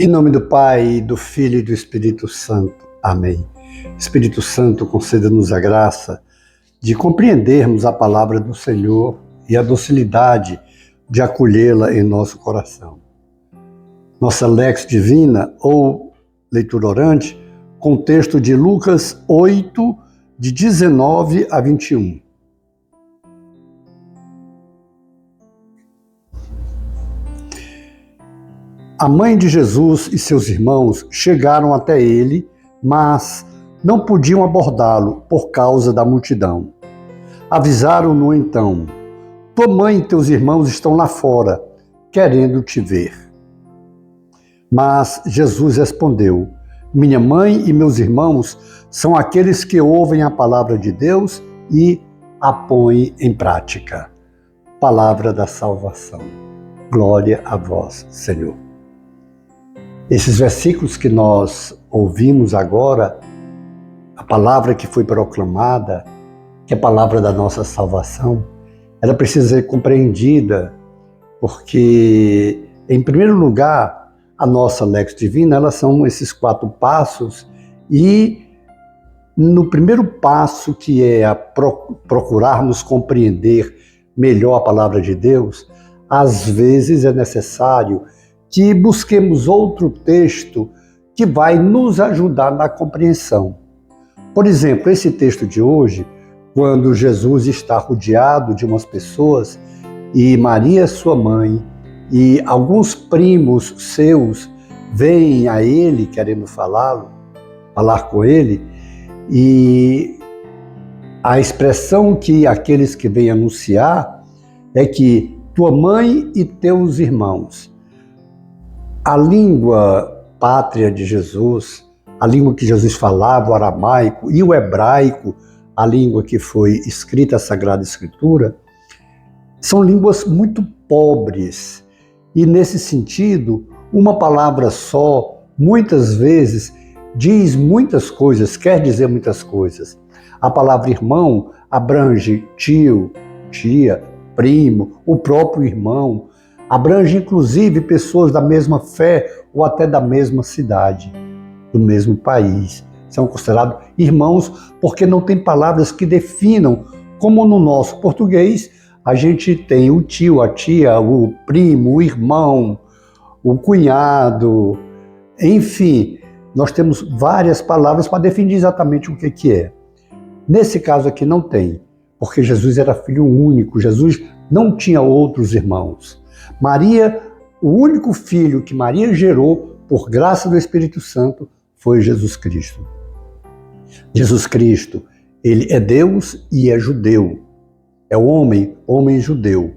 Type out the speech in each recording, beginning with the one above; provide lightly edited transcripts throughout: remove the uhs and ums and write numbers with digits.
Em nome do Pai, do Filho e do Espírito Santo. Amém. Espírito Santo, conceda-nos a graça de compreendermos a palavra do Senhor e a docilidade de acolhê-la em nosso coração. Nossa Lex Divina, ou leitura orante, com o texto de Lucas 8, de 19 a 21. A mãe de Jesus e seus irmãos chegaram até ele, mas não podiam abordá-lo por causa da multidão. Avisaram-no então: tua mãe e teus irmãos estão lá fora, querendo te ver. Mas Jesus respondeu: minha mãe e meus irmãos são aqueles que ouvem a palavra de Deus e a põem em prática. Palavra da salvação. Glória a vós, Senhor. Esses versículos que nós ouvimos agora, a palavra que foi proclamada, que é a palavra da nossa salvação, ela precisa ser compreendida, porque, em primeiro lugar, a nossa Lex Divina, elas são esses 4 passos, e no primeiro passo, que é a procurarmos compreender melhor a palavra de Deus, às vezes é necessário que busquemos outro texto que vai nos ajudar na compreensão. Por exemplo, esse texto de hoje, quando Jesus está rodeado de umas pessoas e Maria, sua mãe, e alguns primos seus vêm a ele querendo falar com ele, e a expressão que aqueles que vêm anunciar é que tua mãe e teus irmãos. A língua pátria de Jesus, a língua que Jesus falava, o aramaico, e o hebraico, a língua que foi escrita a Sagrada Escritura, são línguas muito pobres. E nesse sentido, uma palavra só, muitas vezes, diz muitas coisas, quer dizer muitas coisas. A palavra irmão abrange tio, tia, primo, o próprio irmão, abrange inclusive pessoas da mesma fé ou até da mesma cidade, do mesmo país. São considerados irmãos porque não tem palavras que definam, como no nosso português a gente tem o tio, a tia, o primo, o irmão, o cunhado, enfim, nós temos várias palavras para definir exatamente o que é. Nesse caso aqui não tem, porque Jesus era filho único, Jesus não tinha outros irmãos. Maria, o único filho que Maria gerou, por graça do Espírito Santo, foi Jesus Cristo. Jesus Cristo, ele é Deus e é judeu. É homem judeu.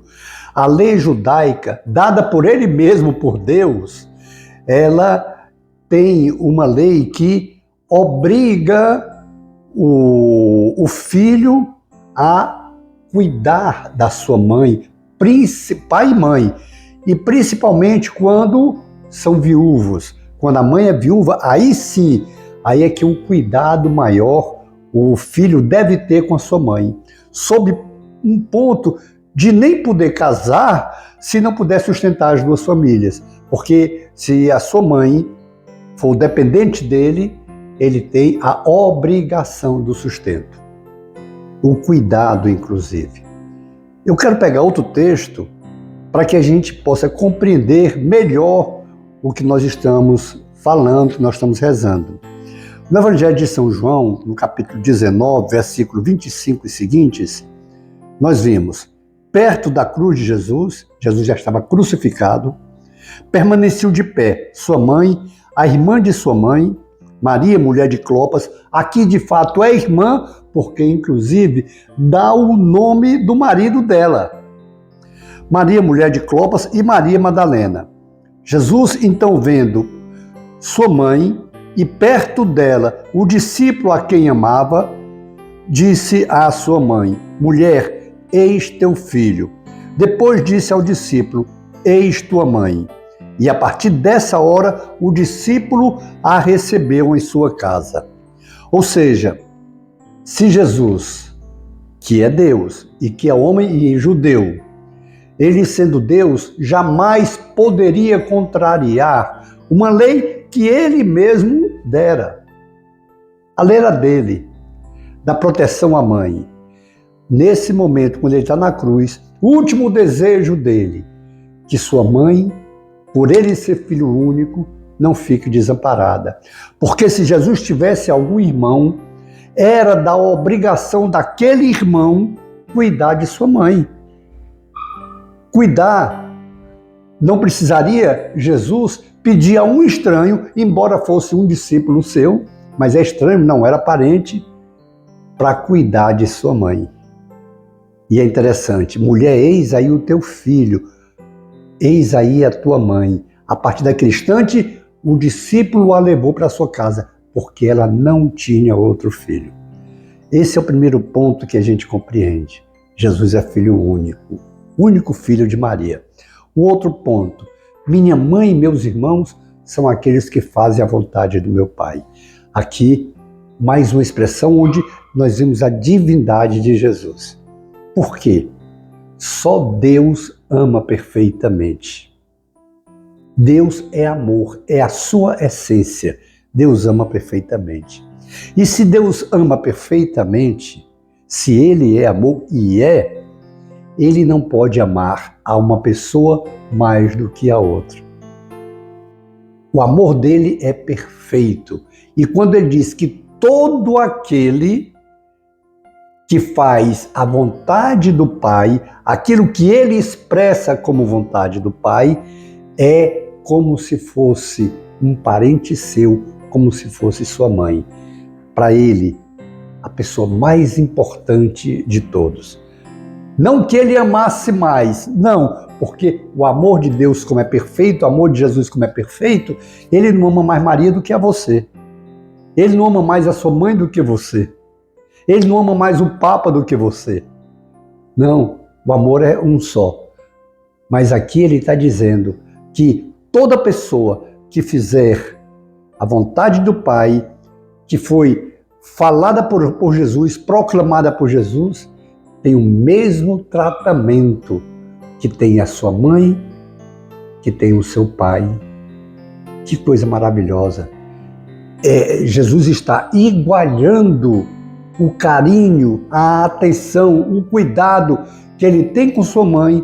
A lei judaica, dada por ele mesmo, por Deus, ela tem uma lei que obriga o filho a cuidar da sua mãe, pai e mãe, e principalmente quando são viúvos. Quando a mãe é viúva, aí sim, aí é que um cuidado maior o filho deve ter com a sua mãe, sob um ponto de nem poder casar se não puder sustentar as 2 famílias, porque se a sua mãe for dependente dele, ele tem a obrigação do sustento, o cuidado inclusive. Eu quero pegar outro texto para que a gente possa compreender melhor o que nós estamos falando, o que nós estamos rezando. No Evangelho de São João, no capítulo 19, versículo 25 e seguintes, nós vimos, perto da cruz de Jesus, Jesus já estava crucificado, permaneceu de pé sua mãe, a irmã de sua mãe, Maria, mulher de Clopas, aqui de fato é irmã, porque inclusive dá o nome do marido dela. Maria, mulher de Clopas, e Maria Madalena. Jesus, então, vendo sua mãe e perto dela o discípulo a quem amava, disse à sua mãe: mulher, eis teu filho. Depois disse ao discípulo: eis tua mãe. E a partir dessa hora, o discípulo a recebeu em sua casa. Ou seja, se Jesus, que é Deus e que é homem e judeu, ele sendo Deus, jamais poderia contrariar uma lei que ele mesmo dera. A lei era dele, da proteção à mãe. Nesse momento, quando ele está na cruz, o último desejo dele, que sua mãe, por ele ser filho único, não fique desamparada. Porque se Jesus tivesse algum irmão, era da obrigação daquele irmão cuidar de sua mãe. Cuidar. Não precisaria Jesus pedir a um estranho, embora fosse um discípulo seu, mas é estranho, não era parente, para cuidar de sua mãe. E é interessante, mulher, eis aí o teu filho, eis aí a tua mãe. A partir daquele instante, o discípulo a levou para sua casa, porque ela não tinha outro filho. Esse é o primeiro ponto que a gente compreende. Jesus é filho único, único filho de Maria. O outro ponto, minha mãe e meus irmãos são aqueles que fazem a vontade do meu Pai. Aqui, mais uma expressão onde nós vemos a divindade de Jesus. Por quê? Só Deus ama perfeitamente. Deus é amor, é a sua essência. Deus ama perfeitamente. E se Deus ama perfeitamente, se Ele é amor e é, Ele não pode amar a uma pessoa mais do que a outra. O amor dele é perfeito. E quando ele diz que todo aquele que faz a vontade do Pai, aquilo que ele expressa como vontade do Pai, é como se fosse um parente seu, como se fosse sua mãe. Para ele, a pessoa mais importante de todos. Não que ele amasse mais, não, porque o amor de Deus como é perfeito, o amor de Jesus como é perfeito, ele não ama mais Maria do que a você. Ele não ama mais a sua mãe do que você. Ele não ama mais o Papa do que você. Não, o amor é um só. Mas aqui ele está dizendo que toda pessoa que fizer a vontade do Pai, que foi falada por Jesus, proclamada por Jesus, tem o mesmo tratamento que tem a sua mãe, que tem o seu pai. Que coisa maravilhosa. Jesus está igualando o carinho, a atenção, o cuidado que ele tem com sua mãe,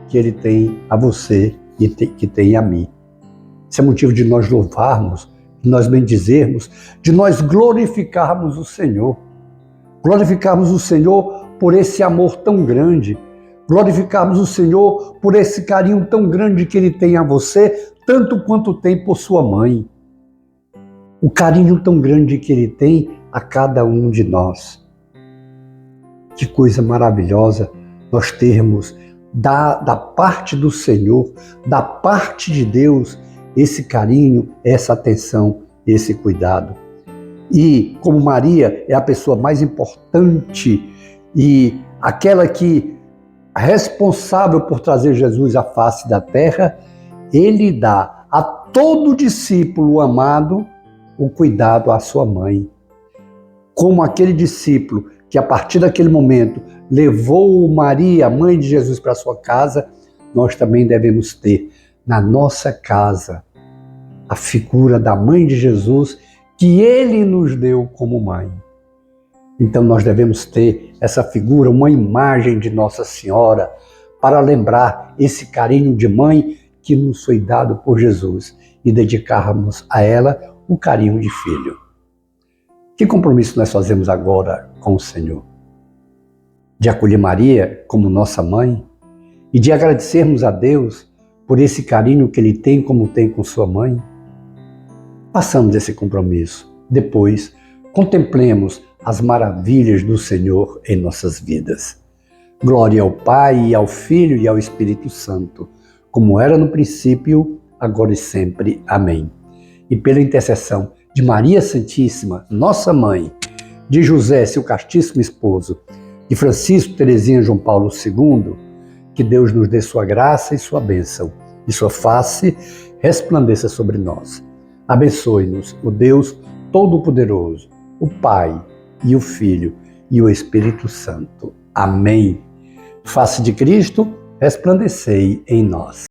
que ele tem a você e que tem a mim. Isso é motivo de nós louvarmos, de nós bendizermos, de nós glorificarmos o Senhor. Glorificarmos o Senhor por esse amor tão grande. Glorificarmos o Senhor por esse carinho tão grande que Ele tem a você, tanto quanto tem por sua mãe. O carinho tão grande que Ele tem a cada um de nós. Que coisa maravilhosa nós termos da parte do Senhor, da parte de Deus, esse carinho, essa atenção, esse cuidado. E como Maria é a pessoa mais importante e aquela que é responsável por trazer Jesus à face da terra, ele dá a todo discípulo amado o cuidado à sua mãe. Como aquele discípulo que a partir daquele momento levou Maria, a mãe de Jesus, para sua casa, nós também devemos ter na nossa casa a figura da mãe de Jesus que ele nos deu como mãe. Então nós devemos ter essa figura, uma imagem de Nossa Senhora, para lembrar esse carinho de mãe que nos foi dado por Jesus e dedicarmos a ela o carinho de filho. Que compromisso nós fazemos agora com o Senhor? De acolher Maria como nossa mãe e de agradecermos a Deus por esse carinho que Ele tem como tem com sua mãe? Façamos esse compromisso. Depois, contemplemos as maravilhas do Senhor em nossas vidas. Glória ao Pai, ao Filho e ao Espírito Santo, como era no princípio, agora e sempre. Amém. E pela intercessão de Maria Santíssima, nossa Mãe, de José, seu castíssimo esposo, de Francisco, Teresinha, João Paulo II, que Deus nos dê sua graça e sua bênção, e sua face resplandeça sobre nós. Abençoe-nos o Deus Todo-Poderoso, o Pai e o Filho e o Espírito Santo. Amém. Face de Cristo, resplandecei em nós.